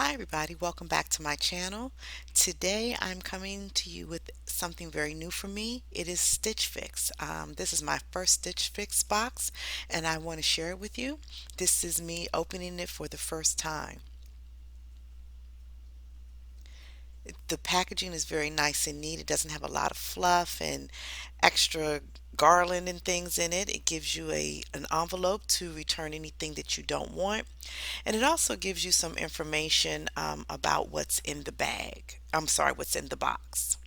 Hi everybody, welcome back to my channel. Today I'm coming to you with something very new for me. It is Stitch Fix. This is my first Stitch Fix box and I want to share it with you. This is me opening it for the first time. The packaging is very nice and neat. It doesn't have a lot of fluff and extra garland and things in it. It gives you an envelope to return anything that you don't want. And it also gives you some information about what's in the bag. I'm sorry, what's in the box.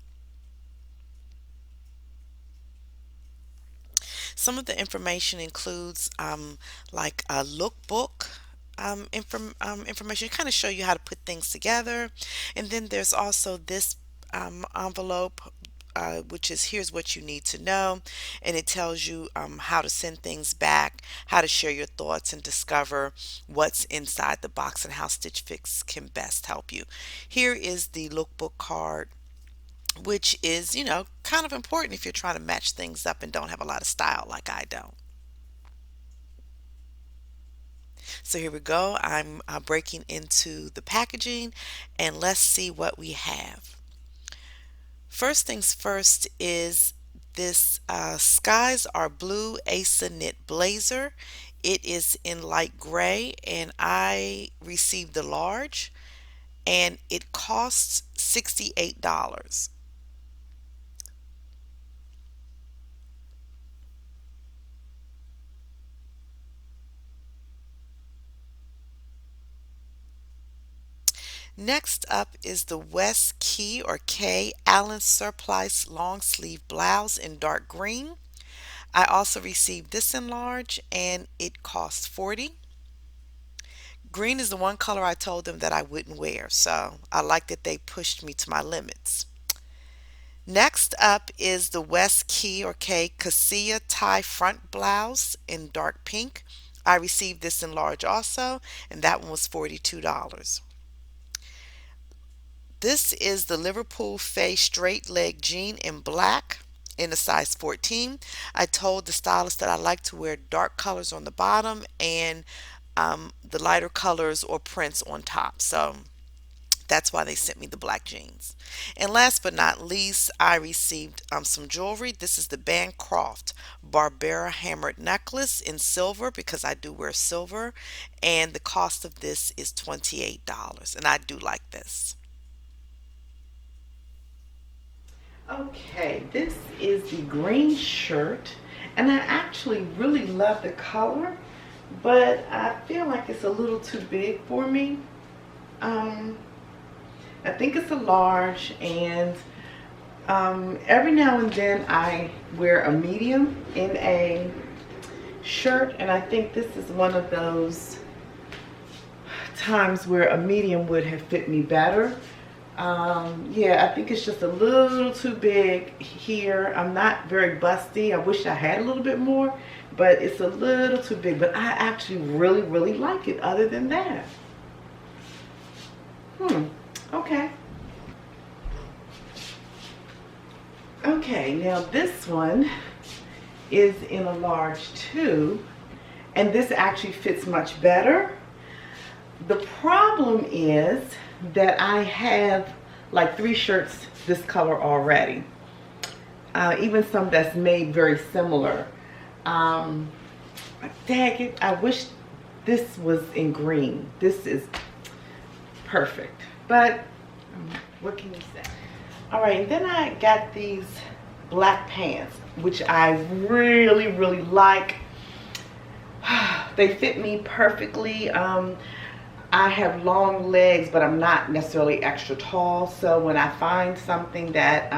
Some of the information includes like a lookbook information, kind of show you how to put things together. And then there's also this envelope, which is here's what you need to know. And it tells you how to send things back, how to share your thoughts, and discover what's inside the box and how Stitch Fix can best help you. Here is the lookbook card, which is, kind of important if you're trying to match things up and don't have a lot of style like I don't. So here we go. I'm breaking into the packaging and let's see what we have. First things first is this Skies Are Blue Asa Knit Blazer. It is in light gray and I received the large and it costs $68. Next up is the West Key or K Allen Surplice long sleeve blouse in dark green. I also received this in large and it cost 40. Green is the one color I told them that I wouldn't wear, so I like that they pushed me to my limits. Next up is the West Key or K Cassia tie front blouse in dark pink. I received this in large also, and that one was $42. This is the Liverpool Face straight leg jean in black in a size 14. I told the stylist that I like to wear dark colors on the bottom and the lighter colors or prints on top. So that's why they sent me the black jeans. And last but not least, I received some jewelry. This is the Bancroft Barbera hammered necklace in silver because I do wear silver. And the cost of this is $28. And I do like this. Okay, this is the green shirt, and I actually really love the color, but I feel like it's a little too big for me. Um, I think it's a large, and every now and then I wear a medium in a shirt, and I think this is one of those times where a medium would have fit me better. Yeah, I think it's just a little too big here. I'm not very busty. I wish I had a little bit more, but it's a little too big. But I actually really like it other than that. Okay. Okay, now this one is in a large too, and this actually fits much better. The problem is that I have like 3 shirts this color already. Even some that's made very similar. Dang it, I wish this was in green. This is perfect. But what can you say? Alright, and then I got these black pants, which I really like. They fit me perfectly. I have long legs, but I'm not necessarily extra tall. So when I find something that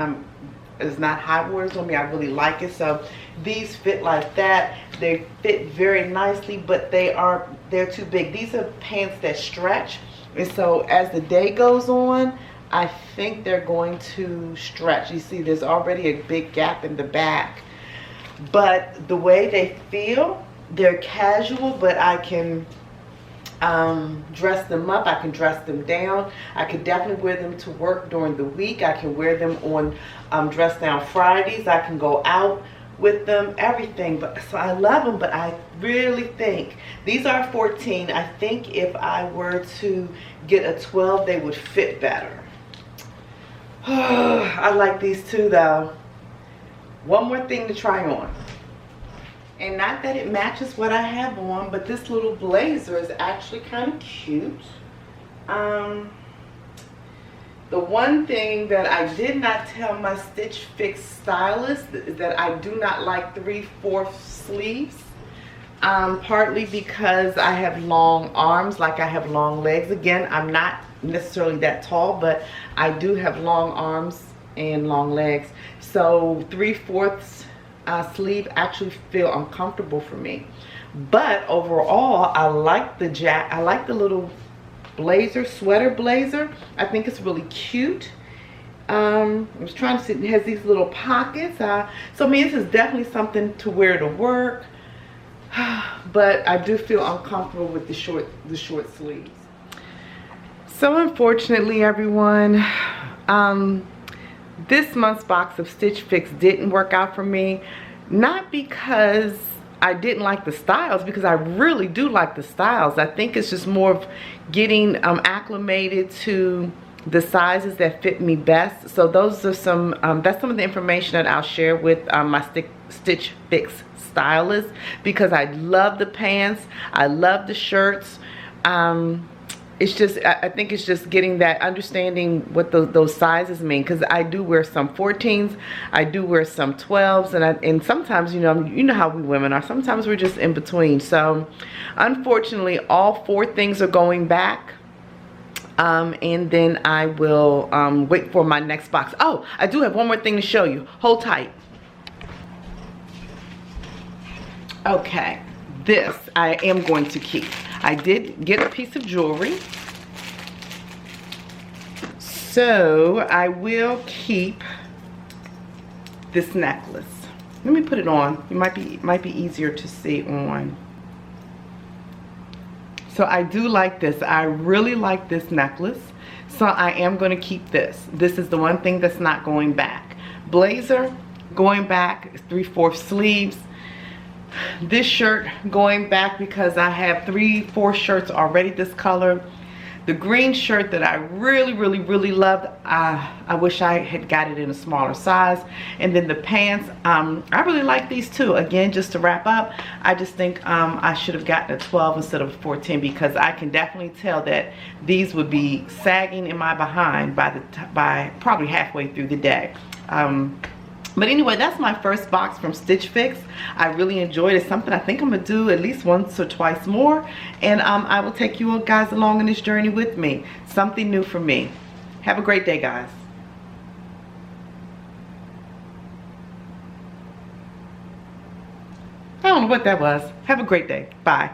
is not high waters on me, I really like it. So these fit like that. They fit very nicely, but they're too big. These are pants that stretch. And so as the day goes on, I think they're going to stretch. You see, there's already a big gap in the back. But the way they feel, they're casual, but I can dress them up, I can dress them down. I could definitely wear them to work during the week. I can wear them on dress down Fridays. I can go out with them, everything. But so I love them, but I really think these are 14. I think if I were to get a 12, they would fit better. I like these two though. One more thing to try on. And not that it matches what I have on, but this little blazer is actually kind of cute. The one thing that I did not tell my Stitch Fix stylist is that I do not like 3/4 sleeves. Partly because I have long arms, like I have long legs. Again, I'm not necessarily that tall, but I do have long arms and long legs. So 3/4 sleeve actually feel uncomfortable for me. But overall, I like the little blazer, sweater blazer. I think it's really cute. I was trying to see, it has these little pockets. So I mean, this is definitely something to wear to work. But I do feel uncomfortable with the short sleeves. So unfortunately, everyone, this month's box of Stitch Fix didn't work out for me. Not because I didn't like the styles, because I really do like the styles. I think it's just more of getting acclimated to the sizes that fit me best. So those are some, that's some of the information that I'll share with my Stitch Fix stylist, because I love the pants, I love the shirts. It's just, I think it's just getting that, understanding what those sizes mean, because I do wear some 14s, I do wear some 12s, and sometimes, you know how we women are, sometimes we're just in between. So unfortunately, all 4 things are going back. And then I will wait for my next box. Oh, I do have one more thing to show you. Hold tight. Okay, this I am going to keep. I did get a piece of jewelry, so I will keep this necklace. Let me put it on. It might be easier to see on. So I do like this. I really like this necklace. So I am going to keep this. This is the one thing that's not going back. Blazer going back, 3/4 sleeves. This shirt going back because I have 3/4 shirts already this color. The green shirt that I really loved, I wish I had got it in a smaller size. And then the pants, I really like these too. Again, just to wrap up, I just think I should have gotten a 12 instead of a 14, because I can definitely tell that these would be sagging in my behind by probably halfway through the day. But anyway, that's my first box from Stitch Fix. I really enjoyed it. It's something I think I'm gonna do at least once or twice more. And I will take you guys along on this journey with me. Something new for me. Have a great day, guys. I don't know what that was. Have a great day. Bye.